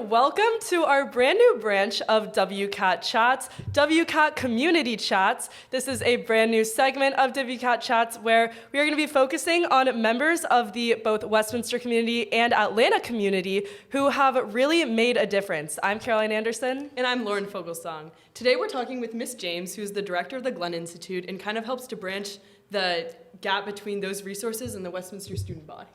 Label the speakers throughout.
Speaker 1: welcome to our brand new branch of WCAT Chats, WCAT Community Chats. This is a brand new segment of WCAT Chats where we are going to be focusing on members of the both Westminster community and Atlanta community who have really made a difference. I'm Caroline Anderson.
Speaker 2: And I'm Lauren Foglesong. Today we're talking with Miss James, who's the director of the Glenn Institute and kind of helps to branch the gap between those resources and the Westminster student body.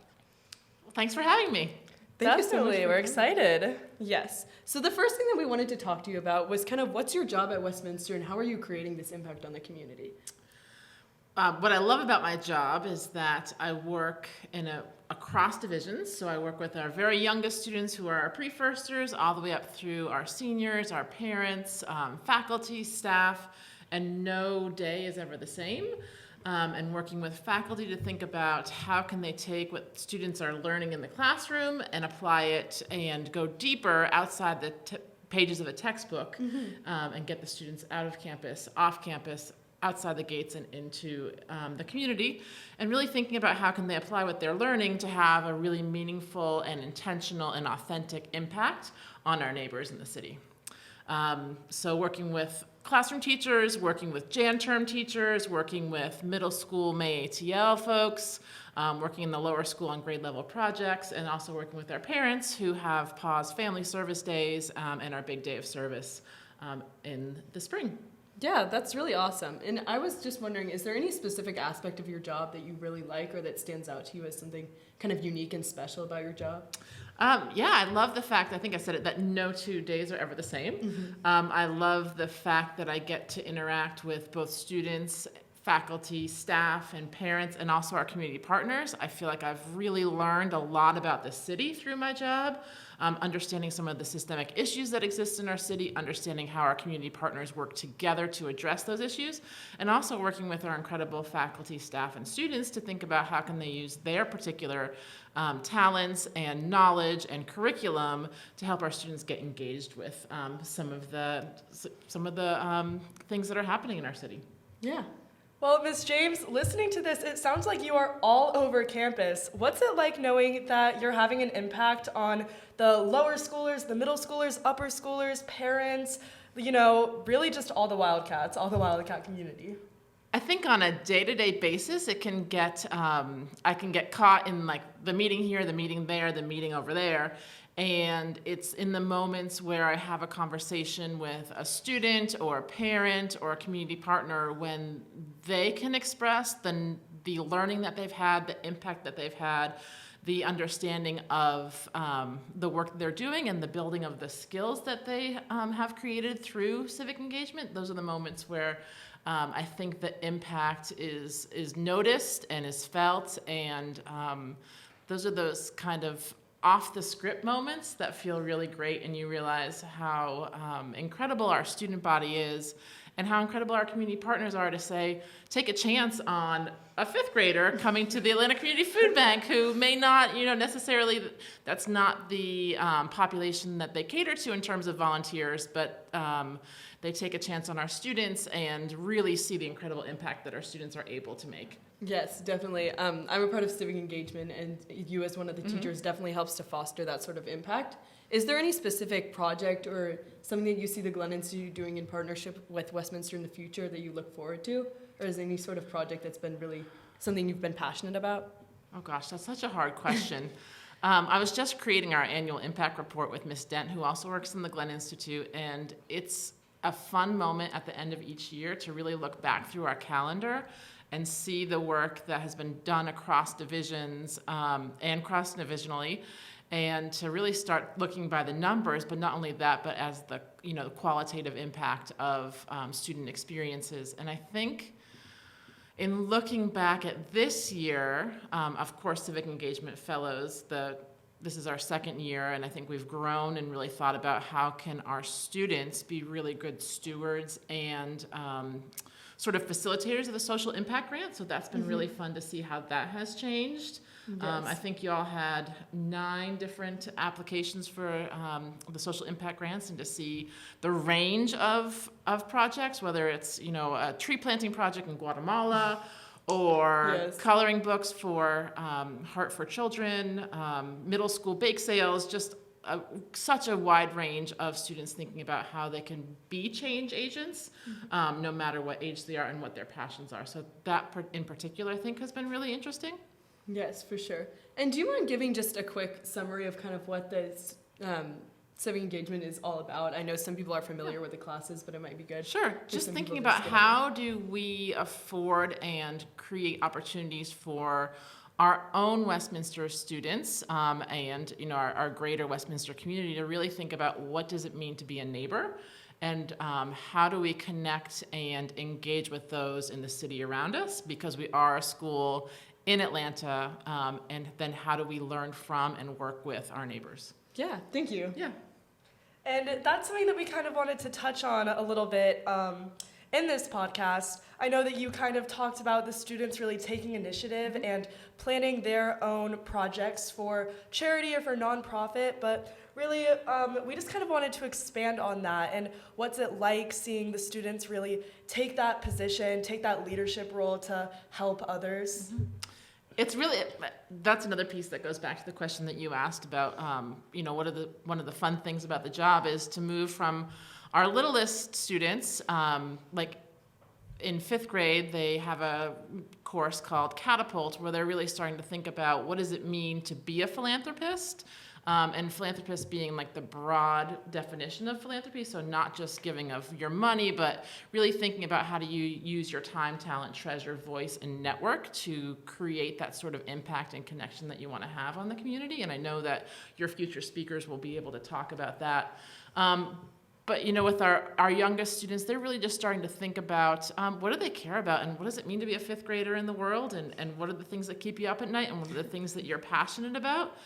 Speaker 3: Well, thanks for having me.
Speaker 2: Thank you so much.
Speaker 1: We're excited.
Speaker 2: Yes. So the first thing that we wanted to talk to you about was kind of what's your job at Westminster and how are you creating this impact on the community?
Speaker 3: What I love about my job is that I work across divisions. So I work with our very youngest students who are our pre-firsters all the way up through our seniors, our parents, faculty, staff, and no day is ever the same. And working with faculty to think about how can they take what students are learning in the classroom and apply it and go deeper outside the pages of a textbook and get the students out of campus, off campus, outside the gates and into the community, and really thinking about how can they apply what they're learning to have a really meaningful and intentional and authentic impact on our neighbors in the city. So working with classroom teachers, working with Jan term teachers, working with middle school May ATL folks, working in the lower school on grade level projects, and also working with our parents who have paused family service days and our big day of service in the spring.
Speaker 2: Yeah, that's really awesome. And I was just wondering, is there any specific aspect of your job that you really like or that stands out to you as something kind of unique and special about your job?
Speaker 3: Yeah, I love the fact, I think I said it, that no 2 days are ever the same. I love the fact that I get to interact with both students, faculty, staff, and parents, and also our community partners. I feel like I've really learned a lot about the city through my job, understanding some of the systemic issues that exist in our city, understanding how our community partners work together to address those issues, and also working with our incredible faculty, staff, and students to think about how can they use their particular talents and knowledge and curriculum to help our students get engaged with some of the things that are happening in our city.
Speaker 2: Yeah.
Speaker 1: Well, Ms. James, listening to this, it sounds like you are all over campus. What's it like knowing that you're having an impact on the lower schoolers, the middle schoolers, upper schoolers, parents, really just all the Wildcats, all the Wildcat community?
Speaker 3: I think on a day-to-day basis, it can get, I can get caught in like the meeting here, the meeting there, the meeting over there. And it's in the moments where I have a conversation with a student or a parent or a community partner when they can express the learning that they've had, the impact that they've had, the understanding of the work that they're doing and the building of the skills that they have created through civic engagement. Those are the moments where I think the impact is noticed and is felt, and those are those kind of off the script moments that feel really great, and you realize how incredible our student body is and how incredible our community partners are to say, take a chance on a fifth grader coming to the Atlanta Community Food Bank who may not, necessarily, that's not the population that they cater to in terms of volunteers, but they take a chance on our students and really see the incredible impact that our students are able to make.
Speaker 2: Yes, definitely. I'm a part of civic engagement, and you as one of the teachers definitely helps to foster that sort of impact. Is there any specific project or something that you see the Glenn Institute doing in partnership with Westminster in the future that you look forward to? Or is there any sort of project that's been really something you've been passionate about?
Speaker 3: Oh gosh, that's such a hard question. I was just creating our annual impact report with Miss Dent, who also works in the Glenn Institute, and it's a fun moment at the end of each year to really look back through our calendar and see the work that has been done across divisions and cross-divisionally, and to really start looking by the numbers, but not only that, but as the qualitative impact of student experiences. And I think in looking back at this year, of course, Civic Engagement Fellows, this is our second year, and I think we've grown and really thought about how can our students be really good stewards and sort of facilitators of the social impact grant. So that's been really fun to see how that has changed.
Speaker 2: Yes.
Speaker 3: I think you all had 9 different applications for the social impact grants, and to see the range of projects, whether it's a tree planting project in Guatemala or coloring books for Heart for Children, middle school bake sales, just such a wide range of students thinking about how they can be change agents, no matter what age they are and what their passions are. So that in particular, I think, has been really interesting.
Speaker 2: Yes, for sure. And do you mind giving just a quick summary of kind of what this civic engagement is all about? I know some people are familiar with the classes, but it might be good.
Speaker 3: Sure. Just thinking about how do we afford and create opportunities for our own Westminster students and our greater Westminster community to really think about what does it mean to be a neighbor, and how do we connect and engage with those in the city around us, because we are a school in Atlanta, and then how do we learn from and work with our neighbors?
Speaker 2: Yeah, thank you.
Speaker 3: Yeah.
Speaker 1: And that's something that we kind of wanted to touch on a little bit in this podcast. I know that you kind of talked about the students really taking initiative and planning their own projects for charity or for nonprofit, but really we just kind of wanted to expand on that. And what's it like seeing the students really take that position, take that leadership role to help others?
Speaker 3: It's really, that's another piece that goes back to the question that you asked about, one of the fun things about the job is to move from our littlest students, like in 5th grade, they have a course called Catapult, where they're really starting to think about what does it mean to be a philanthropist, and philanthropist being like the broad definition of philanthropy, so not just giving of your money, but really thinking about how do you use your time, talent, treasure, voice, and network to create that sort of impact and connection that you want to have on the community. And I know that your future speakers will be able to talk about that. But with our youngest students, they're really just starting to think about what do they care about, and what does it mean to be a 5th grader in the world, and what are the things that keep you up at night, and what are the things that you're passionate about.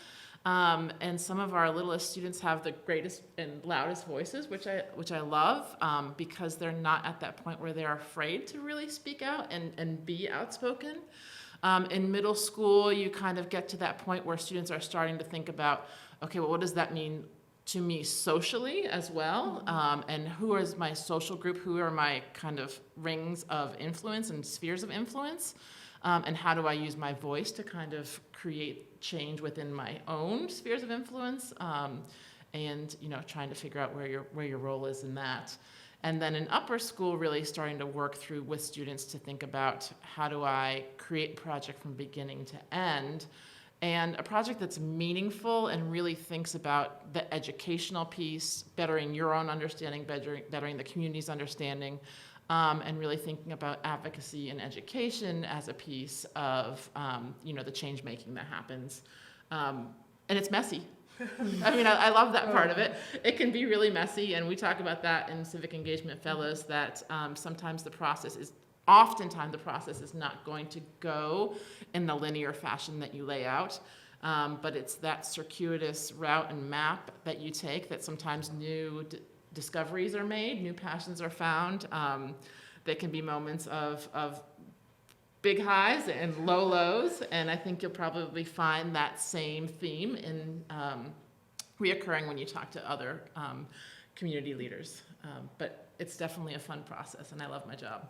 Speaker 3: And some of our littlest students have the greatest and loudest voices, which I love, because they're not at that point where they're afraid to really speak out and be outspoken. In middle school, you kind of get to that point where students are starting to think about, okay, well, what does that mean to me socially as well? And who is my social group? Who are my kind of rings of influence and spheres of influence? And how do I use my voice to kind of create change within my own spheres of influence? And trying to figure out where your role is in that. And then in upper school, really starting to work through with students to think about how do I create a project from beginning to end, and a project that's meaningful and really thinks about the educational piece, bettering your own understanding, bettering the community's understanding, and really thinking about advocacy and education as a piece of the change making that happens. And it's messy. I mean, I love that part of it. It can be really messy, and we talk about that in Civic Engagement Fellows, that oftentimes the process is not going to go in the linear fashion that you lay out, but it's that circuitous route and map that you take that sometimes new discoveries are made, new passions are found. There can be moments of big highs and low lows, and I think you'll probably find that same theme in reoccurring when you talk to other community leaders. But it's definitely a fun process, and I love my job.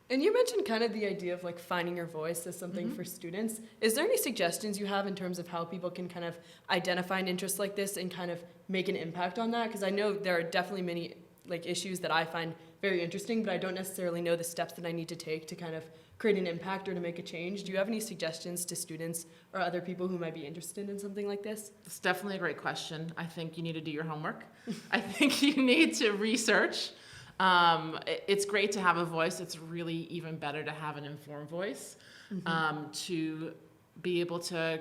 Speaker 2: And you mentioned kind of the idea of like finding your voice as something for students. Is there any suggestions you have in terms of how people can kind of identify an interest like this and kind of make an impact on that? Because I know there are definitely many like issues that I find very interesting, but I don't necessarily know the steps that I need to take to kind of create an impact or to make a change. Do you have any suggestions to students or other people who might be interested in something like this?
Speaker 3: It's definitely a great question. I think you need to do your homework. I think you need to research. It's great to have a voice. It's really even better to have an informed voice, to be able to,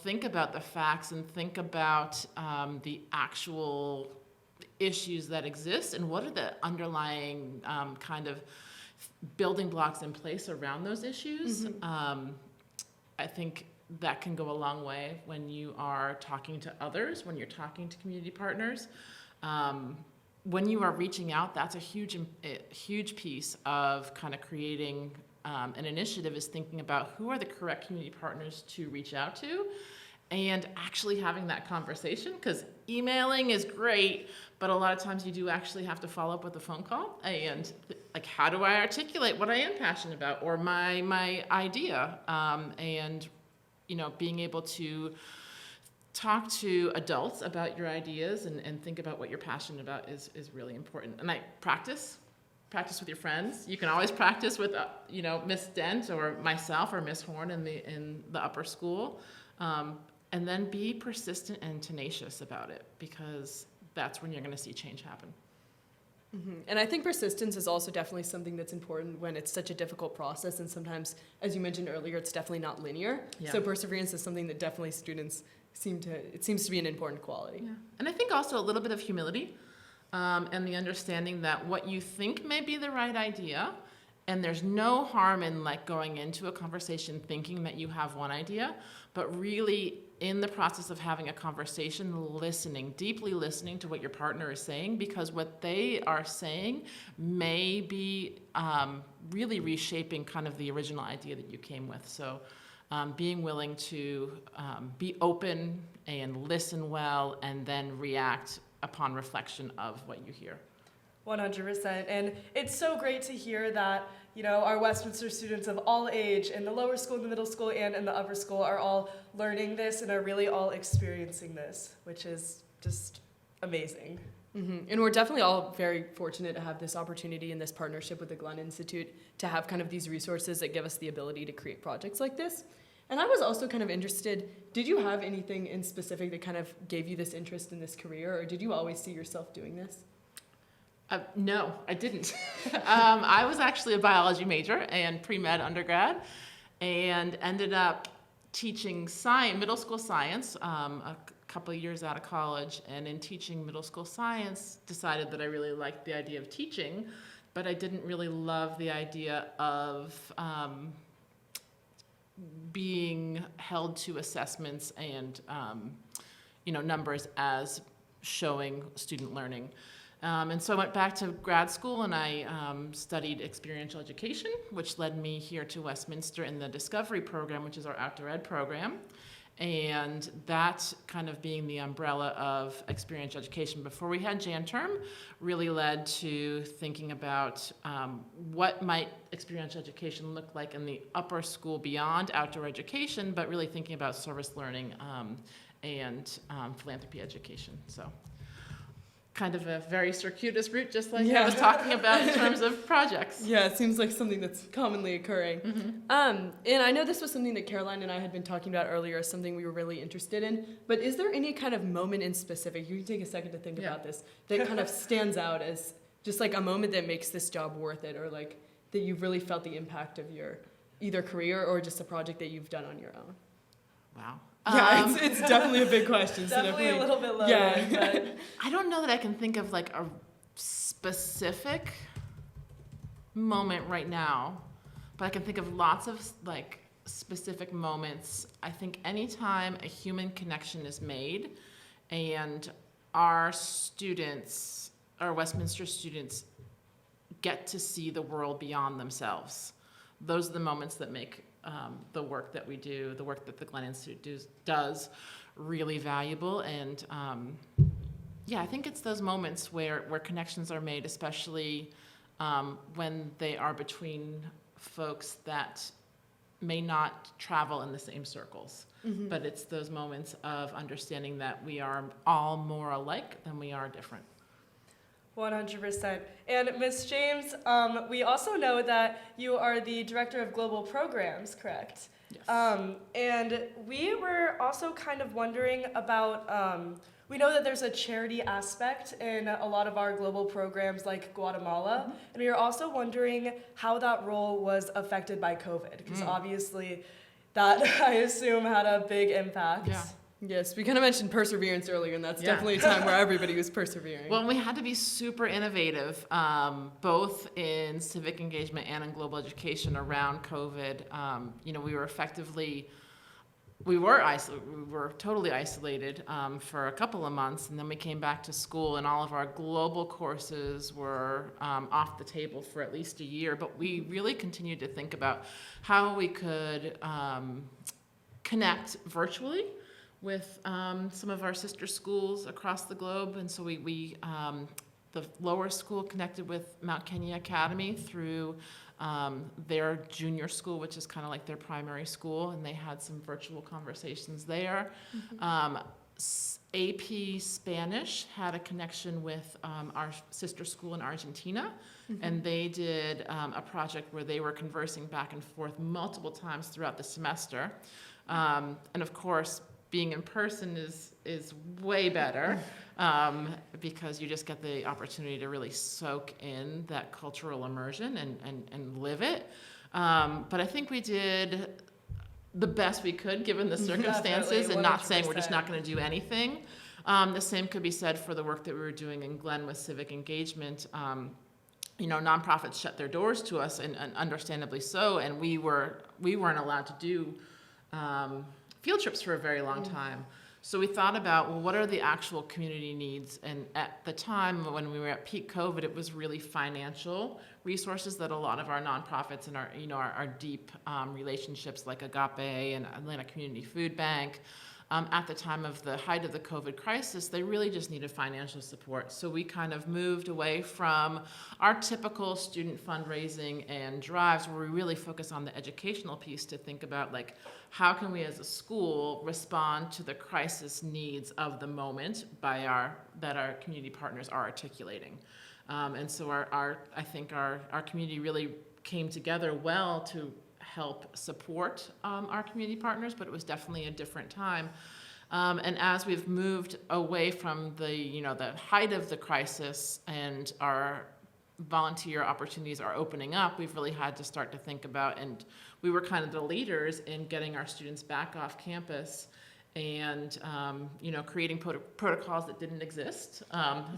Speaker 3: think about the facts and think about the actual issues that exist and what are the underlying kind of building blocks in place around those issues. I think that can go a long way when you are talking to others, when you're talking to community partners. When you are reaching out, that's a huge piece of kind of creating an initiative, is thinking about who are the correct community partners to reach out to and actually having that conversation, because emailing is great, but a lot of times you do actually have to follow up with a phone call and like, how do I articulate what I am passionate about or my idea, and being able to talk to adults about your ideas and think about what you're passionate about is really important. And practice with your friends. You can always practice with Miss Dent or myself or Miss Horn in the upper school, and then be persistent and tenacious about it, because that's when you're going to see change happen.
Speaker 2: Mm-hmm. And I think persistence is also definitely something that's important when it's such a difficult process, and sometimes, as you mentioned earlier, it's definitely not linear.
Speaker 3: Yeah.
Speaker 2: So perseverance is something that definitely students seems to be an important quality.
Speaker 3: Yeah. And I think also a little bit of humility, and the understanding that what you think may be the right idea, and there's no harm in going into a conversation thinking that you have one idea, but really in the process of having a conversation, deeply listening to what your partner is saying, because what they are saying may be really reshaping kind of the original idea that you came with. So being willing to be open and listen well, and then react upon reflection of what you hear.
Speaker 1: 100%. And it's so great to hear that, our Westminster students of all age in the lower school, the middle school, and in the upper school are all learning this and are really all experiencing this, which is just amazing.
Speaker 2: Mm-hmm. And we're definitely all very fortunate to have this opportunity in this partnership with the Glenn Institute to have kind of these resources that give us the ability to create projects like this. And I was also kind of interested, did you have anything in specific that kind of gave you this interest in this career, or did you always see yourself doing this?
Speaker 3: No, I didn't. I was actually a biology major and pre-med undergrad, and ended up teaching middle school science a couple of years out of college. And in teaching middle school science, decided that I really liked the idea of teaching, but I didn't really love the idea of being held to assessments and numbers as showing student learning. And so I went back to grad school, and I studied experiential education, which led me here to Westminster in the Discovery program, which is our outdoor ed program. And that kind of being the umbrella of experiential education before we had Jan term really led to thinking about what might experiential education look like in the upper school beyond outdoor education, but really thinking about service learning and philanthropy education. So kind of a very circuitous route, just like I was talking about in terms of projects.
Speaker 2: Yeah, it seems like something that's commonly occurring.
Speaker 3: Mm-hmm.
Speaker 2: And I know this was something that Caroline and I had been talking about earlier, something we were really interested in, but is there any kind of moment in specific, you can take a second to think about this, that kind of stands out as just like a moment that makes this job worth it, or like that you've really felt the impact of your either career or just a project that you've done on your own?
Speaker 3: Wow.
Speaker 2: Yeah, it's definitely a big question.
Speaker 1: Definitely a little bit lower.
Speaker 2: Yeah.
Speaker 1: But
Speaker 3: I don't know that I can think of like a specific moment right now, but I can think of lots of like specific moments. I think anytime a human connection is made and our students, our Westminster students, get to see the world beyond themselves, those are the moments that make the work that we do, the work that the Glenn Institute does really valuable. And I think it's those moments where connections are made, especially when they are between folks that may not travel in the same circles. Mm-hmm. But it's those moments of understanding that we are all more alike than we are different.
Speaker 1: 100%. And Ms. James, we also know that you are the Director of Global Programs, correct?
Speaker 3: Yes.
Speaker 1: And we were also kind of wondering about, we know that there's a charity aspect in a lot of our global programs like Guatemala, mm-hmm. and we were also wondering how that role was affected by COVID, because obviously that, I assume, had a big impact.
Speaker 3: Yeah.
Speaker 2: Yes, we kind of mentioned perseverance earlier, and that's definitely a time where everybody was persevering.
Speaker 3: Well, we had to be super innovative, both in civic engagement and in global education around COVID. We were totally isolated for a couple of months, and then we came back to school, and all of our global courses were off the table for at least a year. But we really continued to think about how we could connect virtually with some of our sister schools across the globe. And so we the lower school connected with Mount Kenya Academy through their junior school, which is kind of like their primary school, and they had some virtual conversations there. Mm-hmm. AP Spanish had a connection with our sister school in Argentina, and they did a project where they were conversing back and forth multiple times throughout the semester. And of course, being in person is way better because you just get the opportunity to really soak in that cultural immersion and live it. But I think we did the best we could given the circumstances, and not saying we're just not going to do anything. The same could be said for the work that we were doing in Glen with civic engagement. Nonprofits shut their doors to us, and understandably so, and we weren't allowed to do field trips for a very long time. So we thought about, well, what are the actual community needs? And at the time when we were at peak COVID, it was really financial resources that a lot of our nonprofits and our deep relationships like Agape and Atlanta Community Food Bank, at the time of the height of the COVID crisis, they really just needed financial support. So we kind of moved away from our typical student fundraising and drives, where we really focus on the educational piece to think about, like, how can we as a school respond to the crisis needs of the moment that our community partners are articulating. And so I think our community really came together well to help support our community partners, but it was definitely a different time. And as we've moved away from the height of the crisis and our volunteer opportunities are opening up, we've really had to start to think about, and we were kind of the leaders in getting our students back off campus and creating protocols that didn't exist.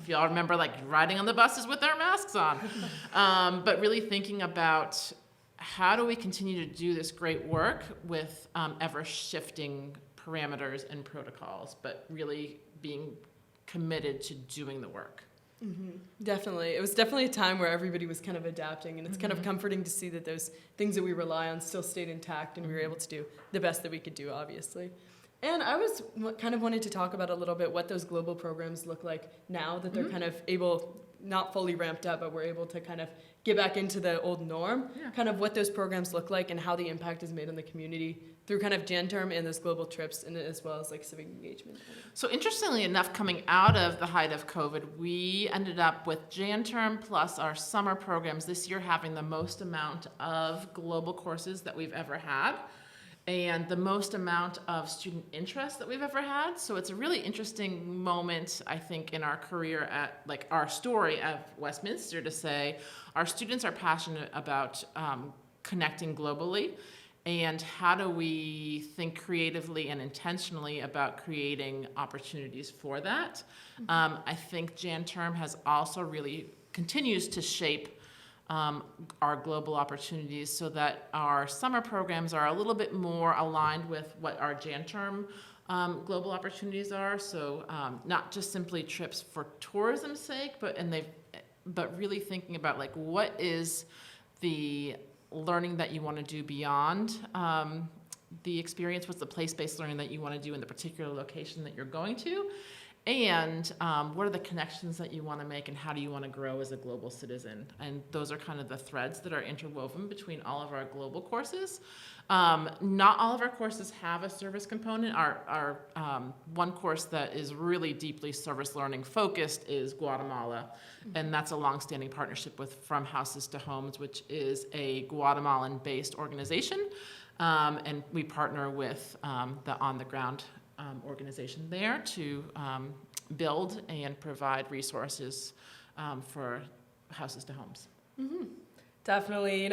Speaker 3: If y'all remember, like, riding on the buses with our masks on, but really thinking about how do we continue to do this great work with ever-shifting parameters and protocols, but really being committed to doing the work.
Speaker 2: Definitely. It was definitely a time where everybody was kind of adapting, and it's kind of comforting to see that those things that we rely on still stayed intact, and we were able to do the best that we could do, obviously. And I was kind of wanted to talk about a little bit what those global programs look like now that they're kind of able, not fully ramped up, but we're able to kind of get back into the old norm, kind of what those programs look like and how the impact is made on the community through kind of Jan Term and those global trips, and as well as like civic engagement.
Speaker 3: So interestingly enough, coming out of the height of COVID, we ended up with Jan Term plus our summer programs this year having the most amount of global courses that we've ever had, and the most amount of student interest that we've ever had. So it's a really interesting moment, I think, in our career at, like, our story at Westminster to say our students are passionate about connecting globally, and how do we think creatively and intentionally about creating opportunities for that. I think Jan Term has also really continues to shape our global opportunities so that our summer programs are a little bit more aligned with what our Jan Term global opportunities are. So not just simply trips for tourism's sake, but really thinking about, like, what is the learning that you want to do beyond the experience, what's the place-based learning that you want to do in the particular location that you're going to, and what are the connections that you want to make, and how do you want to grow as a global citizen. And those are kind of the threads that are interwoven between all of our global courses. Not all of our courses have a service component. Our one course that is really deeply service learning focused is Guatemala, and that's a longstanding partnership with From Houses to Homes, which is a Guatemalan-based organization, and we partner with the on-the-ground organization there to build and provide resources for Houses to Homes.
Speaker 1: Definitely,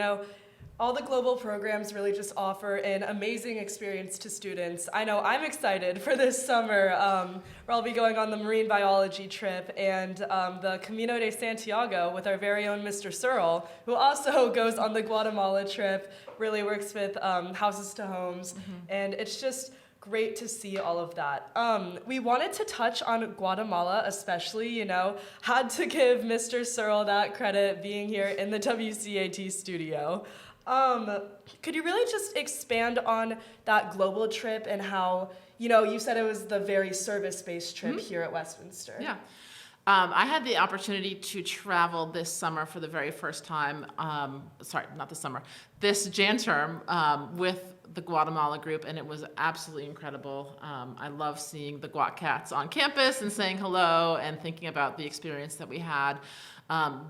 Speaker 1: all the global programs really just offer an amazing experience to students. I know I'm excited for this summer, where I'll be going on the marine biology trip and the Camino de Santiago with our very own Mr. Searle, who also goes on the Guatemala trip, really works with Houses to Homes, and it's just great to see all of that. We wanted to touch on Guatemala especially, had to give Mr. Searle that credit being here in the WCAT studio. Could you really just expand on that global trip and how, you said it was the very service-based trip here at Westminster?
Speaker 3: Yeah. I had the opportunity to travel this summer for the very first time, sorry, not this summer, this Jan term with the Guatemala group, and it was absolutely incredible. I love seeing the WCATs on campus and saying hello and thinking about the experience that we had,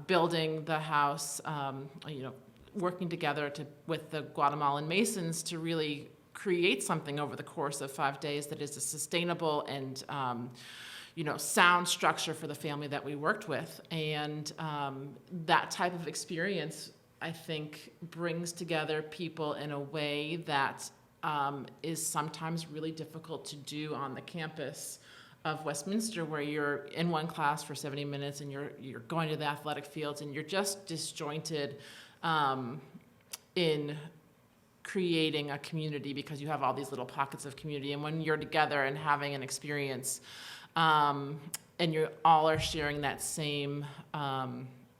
Speaker 3: building the house, working together with the Guatemalan Masons to really create something over the course of 5 days that is a sustainable and sound structure for the family that we worked with. And that type of experience, I think, brings together people in a way that is sometimes really difficult to do on the campus of Westminster, where you're in one class for 70 minutes and you're going to the athletic fields and you're just disjointed in creating a community because you have all these little pockets of community. And when you're together and having an experience, and you all are sharing that same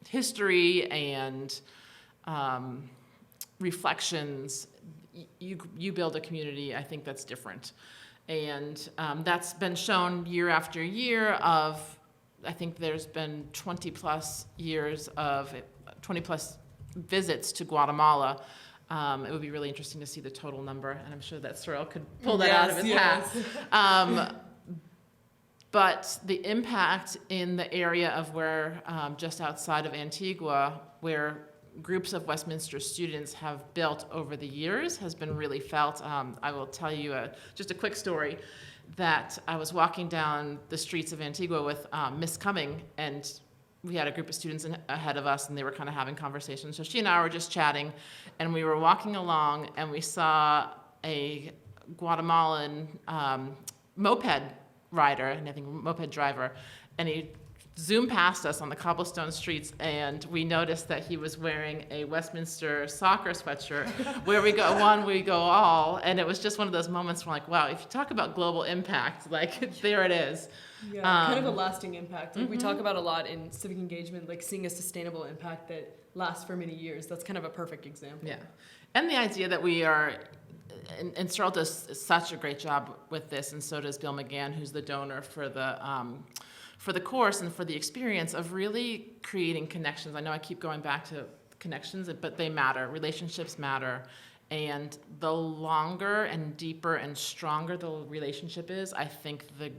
Speaker 3: history and reflections, you build a community, I think, that's different. And that's been shown year after year of, I think there's been 20 plus visits to Guatemala. It would be really interesting to see the total number, and I'm sure that Sorrel could pull that out of his hat. But the impact in the area of where, just outside of Antigua, where groups of Westminster students have built over the years has been really felt. I will tell you just a quick story that I was walking down the streets of Antigua with Miss Cumming, and we had a group of students ahead of us, and they were kind of having conversations. So she and I were just chatting, and we were walking along, and we saw a Guatemalan moped rider, and I think moped driver, and he zoomed past us on the cobblestone streets, and we noticed that he was wearing a Westminster soccer sweatshirt. Where we go one, we go all, and it was just one of those moments where, like, wow, if you talk about global impact, like, there it is.
Speaker 2: Yeah, kind of a lasting impact. Like we talk about a lot in civic engagement, like seeing a sustainable impact that lasts for many years. That's kind of a perfect example.
Speaker 3: Yeah, and the idea that we are, and Sorrel does such a great job with this, and so does Bill Meghan, who's the donor for the course and for the experience of really creating connections. I know I keep going back to connections, but they matter. Relationships matter. And the longer and deeper and stronger the relationship is, I think the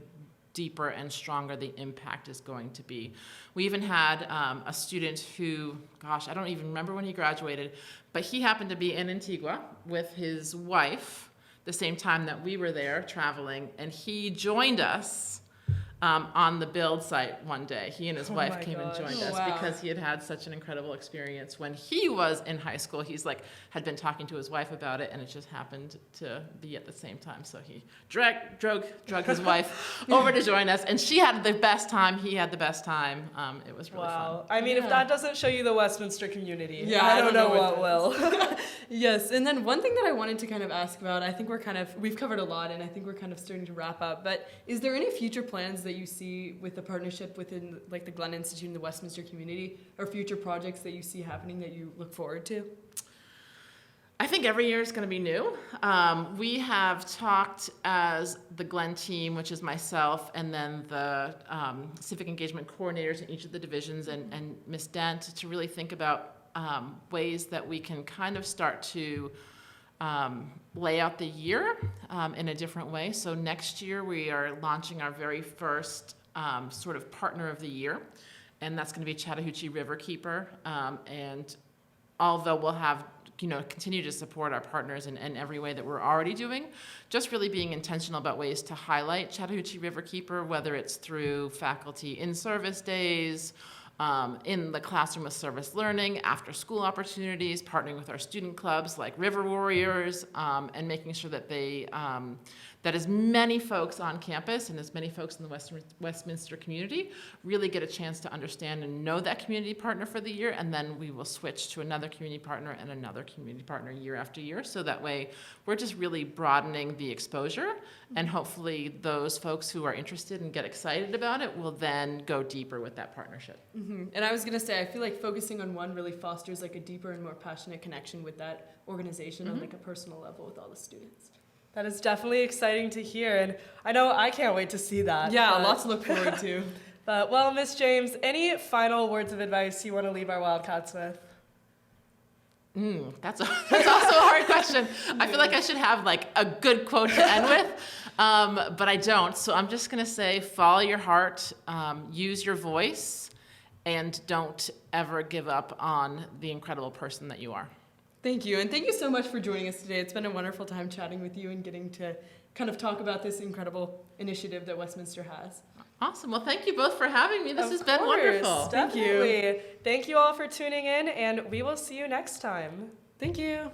Speaker 3: deeper and stronger the impact is going to be. We even had a student who, gosh, I don't even remember when he graduated, but he happened to be in Antigua with his wife the same time that we were there traveling, and he joined us on the build site one day. He and his wife came and joined us because he had had such an incredible experience when he was in high school. He's had been talking to his wife about it, and it just happened to be at the same time. So he drug his wife over to join us, and she had the best time. He had the best time. It was really fun.
Speaker 1: I mean, if that doesn't show you the Westminster community,
Speaker 2: yeah,
Speaker 1: I don't know what will.
Speaker 2: Yes, and then one thing that I wanted to kind of ask about, I think we've covered a lot, and I think we're kind of starting to wrap up, but is there any future plans that you see with the partnership within like the Glenn Institute and the Westminster community, or future projects that you see happening that you look forward to?
Speaker 3: I think every year is going to be new. We have talked as the Glenn team, which is myself, and then the civic engagement coordinators in each of the divisions, and Ms. Dent, to really think about ways that we can kind of start to lay out the year in a different way. So next year we are launching our very first sort of partner of the year, and that's going to be Chattahoochee Riverkeeper. And although we'll have continue to support our partners in every way that we're already doing, just really being intentional about ways to highlight Chattahoochee Riverkeeper, whether it's through faculty in-service days, in the classroom with service learning, after school opportunities, partnering with our student clubs like River Warriors, and making sure that that as many folks on campus and as many folks in the Westminster community really get a chance to understand and know that community partner for the year, and then we will switch to another community partner and another community partner year after year. So that way we're just really broadening the exposure, and hopefully those folks who are interested and get excited about it will then go deeper with that partnership.
Speaker 2: Mm-hmm. And I was going to say, I feel like focusing on one really fosters like a deeper and more passionate connection with that organization on like a personal level with all the students.
Speaker 1: That is definitely exciting to hear, and I know I can't wait to see that.
Speaker 2: Yeah, lots to look forward to.
Speaker 1: But, well, Miss James, any final words of advice you want to leave our Wildcats with?
Speaker 3: That's also a hard question. I feel like I should have like a good quote to end with, but I don't. So I'm just gonna say, follow your heart, use your voice, and don't ever give up on the incredible person that you are.
Speaker 2: Thank you, and thank you so much for joining us today. It's been a wonderful time chatting with you and getting to kind of talk about this incredible initiative that Westminster has.
Speaker 3: Awesome. Well, thank you both for having me. This has been
Speaker 1: course,
Speaker 3: wonderful.
Speaker 1: Definitely. Thank you all for tuning in, and we will see you next time.
Speaker 2: Thank you.